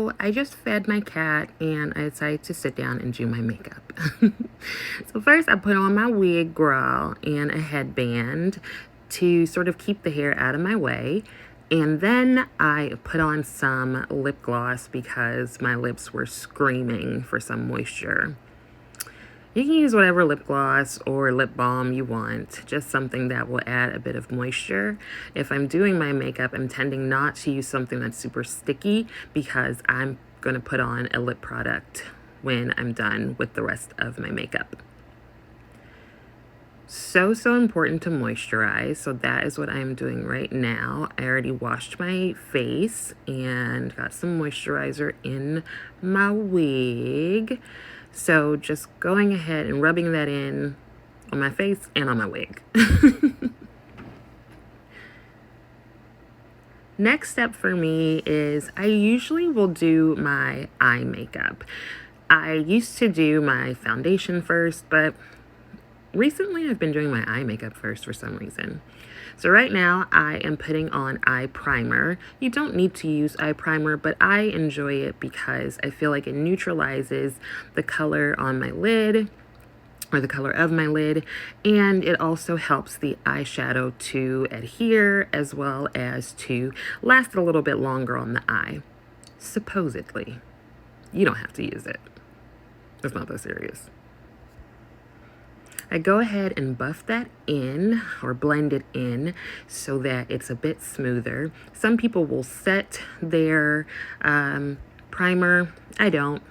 So I just fed my cat and I decided to sit down and do my makeup. So first I put on my wig, girl, and a headband to sort of keep the hair out of my way. And then I put on some lip gloss because my lips were screaming for some moisture. You can use whatever lip gloss or lip balm you want, just something that will add a bit of moisture. If I'm doing my makeup, I'm tending not to use something that's super sticky because I'm going to put on a lip product when I'm done with the rest of my makeup. So important to moisturize, so that is what I'm doing right now. I already washed my face and got some moisturizer in my wig. So just going ahead and rubbing that in on my face and on my wig. Next step for me is I usually will do my eye makeup. I used to do my foundation first, but recently I've been doing my eye makeup first for some reason. So right now I am putting on eye primer. You don't need to use eye primer, but I enjoy it because I feel like it neutralizes the color on my lid, or the color of my lid, and it also helps the eyeshadow to adhere as well as to last a little bit longer on the eye. Supposedly. You don't have to use it. It's not that serious. I go ahead and buff that in or blend it in so that it's a bit smoother. Some people will set their primer. I don't.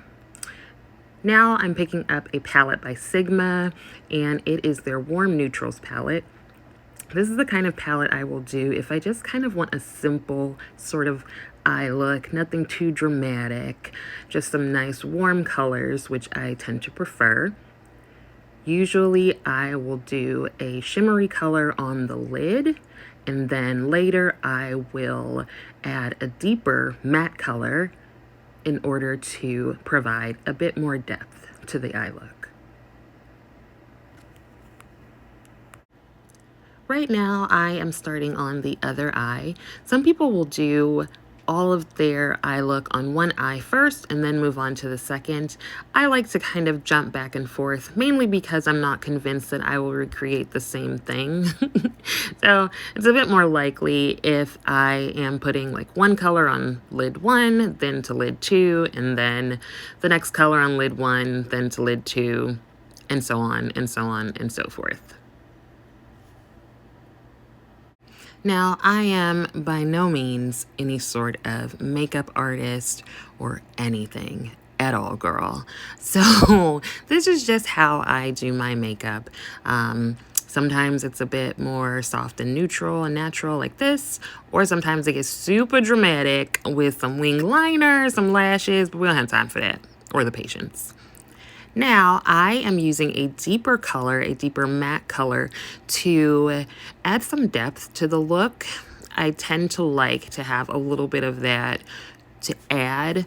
Now I'm picking up a palette by Sigma, and it is their Warm Neutrals palette. This is the kind of palette I will do if I just kind of want a simple sort of eye look, nothing too dramatic, just some nice warm colors, which I tend to prefer. Usually I will do a shimmery color on the lid, and then later I will add a deeper matte color in order to provide a bit more depth to the eye look. Right now I am starting on the other eye. Some people will do all of their eye look on one eye first and then move on to the second. I like to kind of jump back and forth, mainly because I'm not convinced that I will recreate the same thing. So it's a bit more likely if I am putting like one color on lid 1, then to lid 2, and then the next color on lid 1, then to lid 2, and so on and so on and so forth. Now, I am by no means any sort of makeup artist or anything at all, girl. So this is just how I do my makeup. Sometimes it's a bit more soft and neutral and natural like this, or sometimes it gets super dramatic with some wing liner, some lashes, but we don't have time for that or the patience. Now I am using a deeper color, a deeper matte color, to add some depth to the look. I tend to like to have a little bit of that to add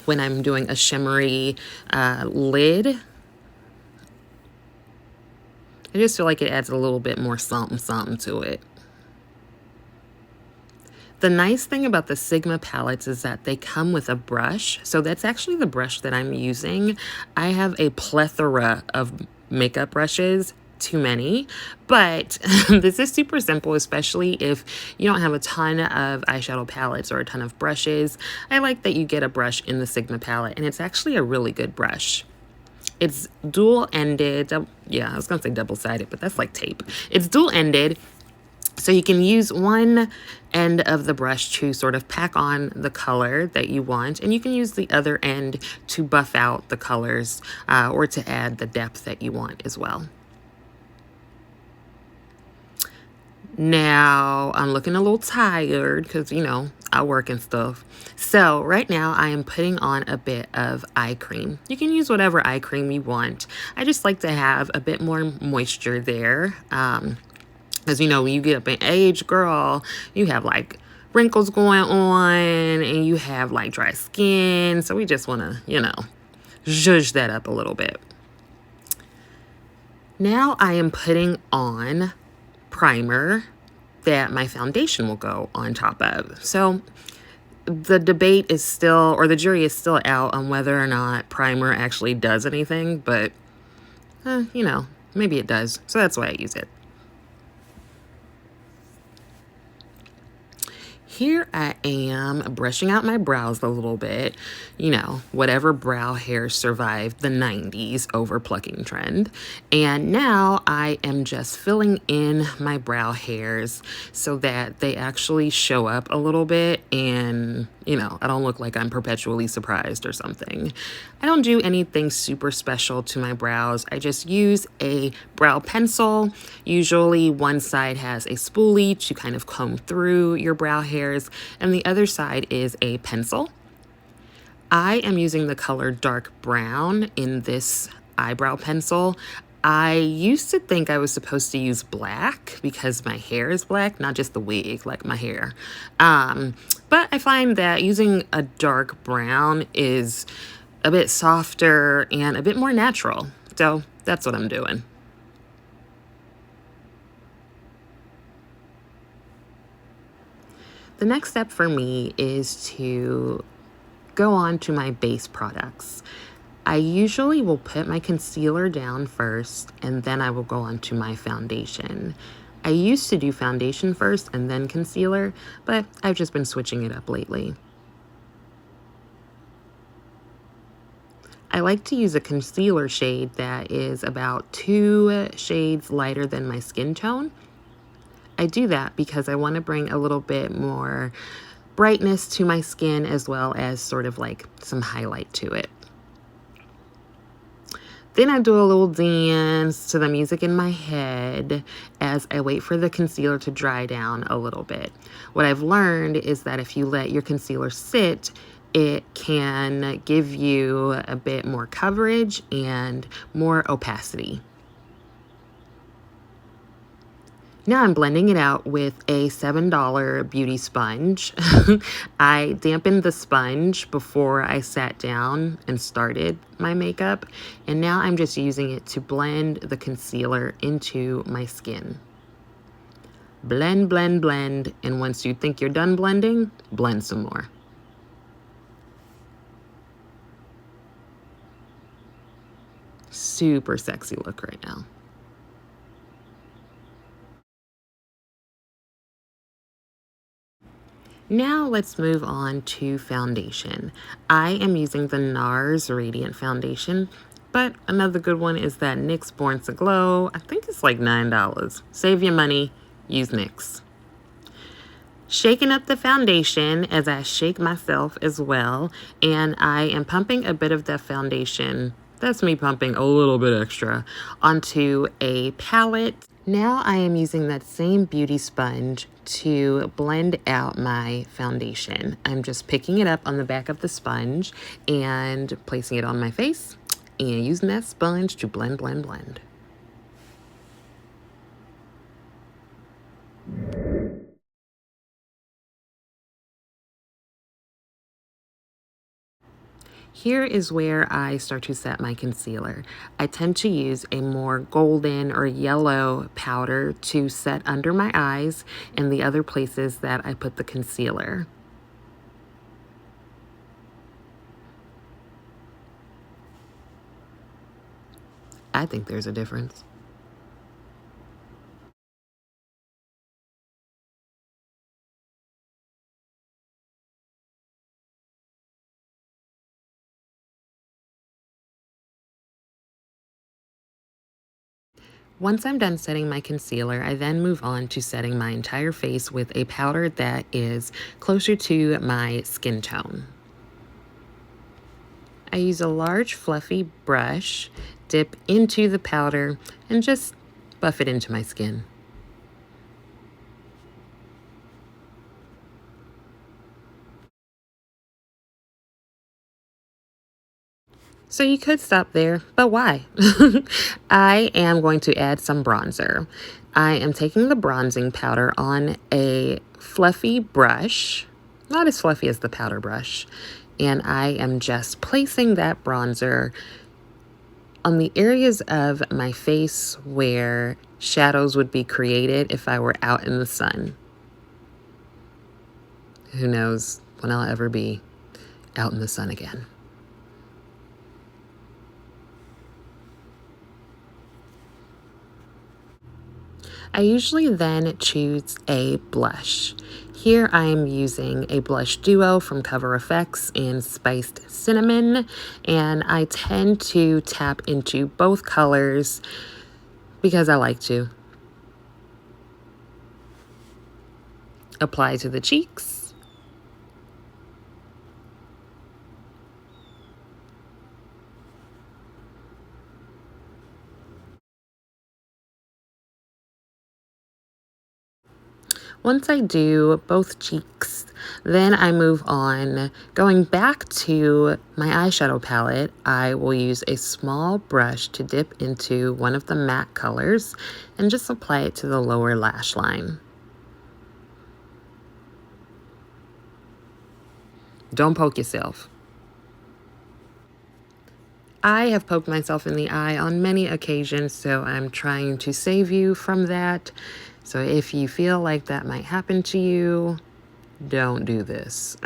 when I'm doing a shimmery lid. I just feel like it adds a little bit more something to it. The nice thing about the Sigma palettes is that they come with a brush. So that's actually the brush that I'm using. I have a plethora of makeup brushes, too many, but this is super simple, especially if you don't have a ton of eyeshadow palettes or a ton of brushes. I like that you get a brush in the Sigma palette, and it's actually a really good brush. It's dual-ended. Yeah, I was gonna say double-sided, but that's like tape. It's dual-ended. So you can use one end of the brush to sort of pack on the color that you want, and you can use the other end to buff out the colors or to add the depth that you want as well. Now, I'm looking a little tired because, you know, I work and stuff. So right now I am putting on a bit of eye cream. You can use whatever eye cream you want. I just like to have a bit more moisture there. As you know, when you get up in age, girl, you have like wrinkles going on and you have like dry skin. So we just want to, you know, zhuzh that up a little bit. Now I am putting on primer that my foundation will go on top of. So The debate is still, or the jury is still out on whether or not primer actually does anything, but, you know, maybe it does. So that's why I use it. Here I am brushing out my brows a little bit, you know, whatever brow hair survived the 90s over plucking trend. And now I am just filling in my brow hairs so that they actually show up a little bit and, you know, I don't look like I'm perpetually surprised or something. I don't do anything super special to my brows. I just use a brow pencil. Usually one side has a spoolie to kind of comb through your brow hairs, and the other side is a pencil. I am using the color dark brown in this eyebrow pencil. I used to think I was supposed to use black because my hair is black, not just the wig, like my hair. But I find that using a dark brown is a bit softer and a bit more natural. So that's what I'm doing. The next step for me is to go on to my base products. I usually will put my concealer down first and then I will go on to my foundation. I used to do foundation first and then concealer, but I've just been switching it up lately. I like to use a concealer shade that is about 2 shades lighter than my skin tone. I do that because I want to bring a little bit more brightness to my skin as well as sort of like some highlight to it. Then I do a little dance to the music in my head as I wait for the concealer to dry down a little bit. What I've learned is that if you let your concealer sit, it can give you a bit more coverage and more opacity. Now I'm blending it out with a $7 beauty sponge. I dampened the sponge before I sat down and started my makeup, and now I'm just using it to blend the concealer into my skin. Blend, blend, blend, and once you think you're done blending, blend some more. Super sexy look right now. Now let's move on to foundation. I am using the Nars Radiant Foundation, but another good one is that NYX Born to Glow. I think it's like $9. Save your money, use NYX. Shaking up the foundation as I shake myself as well, and I am pumping a bit of that foundation, that's me pumping a little bit extra, onto a palette. Now I am using that same beauty sponge to blend out my foundation. I'm just picking it up on the back of the sponge and placing it on my face and using that sponge to blend, blend, blend. Here is where I start to set my concealer. I tend to use a more golden or yellow powder to set under my eyes and the other places that I put the concealer. I think there's a difference. Once I'm done setting my concealer, I then move on to setting my entire face with a powder that is closer to my skin tone. I use a large fluffy brush, dip into the powder, and just buff it into my skin. So you could stop there, but why? I am going to add some bronzer. I am taking the bronzing powder on a fluffy brush, not as fluffy as the powder brush, and I am just placing that bronzer on the areas of my face where shadows would be created if I were out in the sun. Who knows? when I'll ever be out in the sun again. I usually then choose a blush. Here I am using a blush duo from Cover FX in Spiced Cinnamon, and I tend to tap into both colors because I like to. Apply to the cheeks. Once I do both cheeks, then I move on. Going back to my eyeshadow palette, I will use a small brush to dip into one of the matte colors and just apply it to the lower lash line. Don't poke yourself. I have poked myself in the eye on many occasions, so I'm trying to save you from that. So if you feel like that might happen to you, don't do this.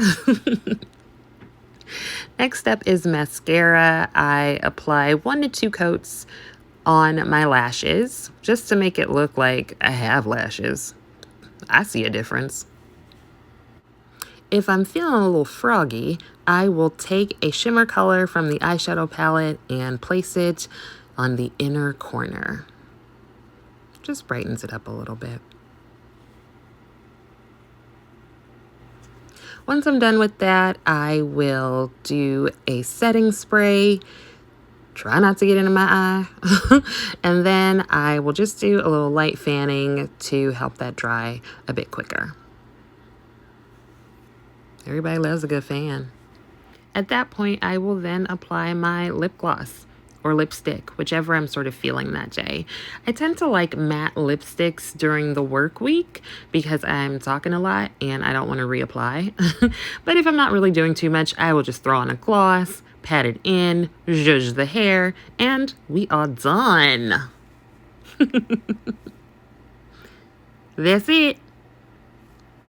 Next step is mascara. I apply 1 to 2 coats on my lashes just to make it look like I have lashes. I see a difference. If I'm feeling a little froggy, I will take a shimmer color from the eyeshadow palette and place it on the inner corner. Just brightens it up a little bit. Once I'm done with that, I will do a setting spray. Try not to get into my eye. And then I will just do a little light fanning to help that dry a bit quicker. Everybody loves a good fan. At that point, I will then apply my lip gloss or lipstick, whichever I'm sort of feeling that day. I tend to like matte lipsticks during the work week because I'm talking a lot and I don't want to reapply. But if I'm not really doing too much, I will just throw on a gloss, pat it in, zhuzh the hair, and we are done. That's it.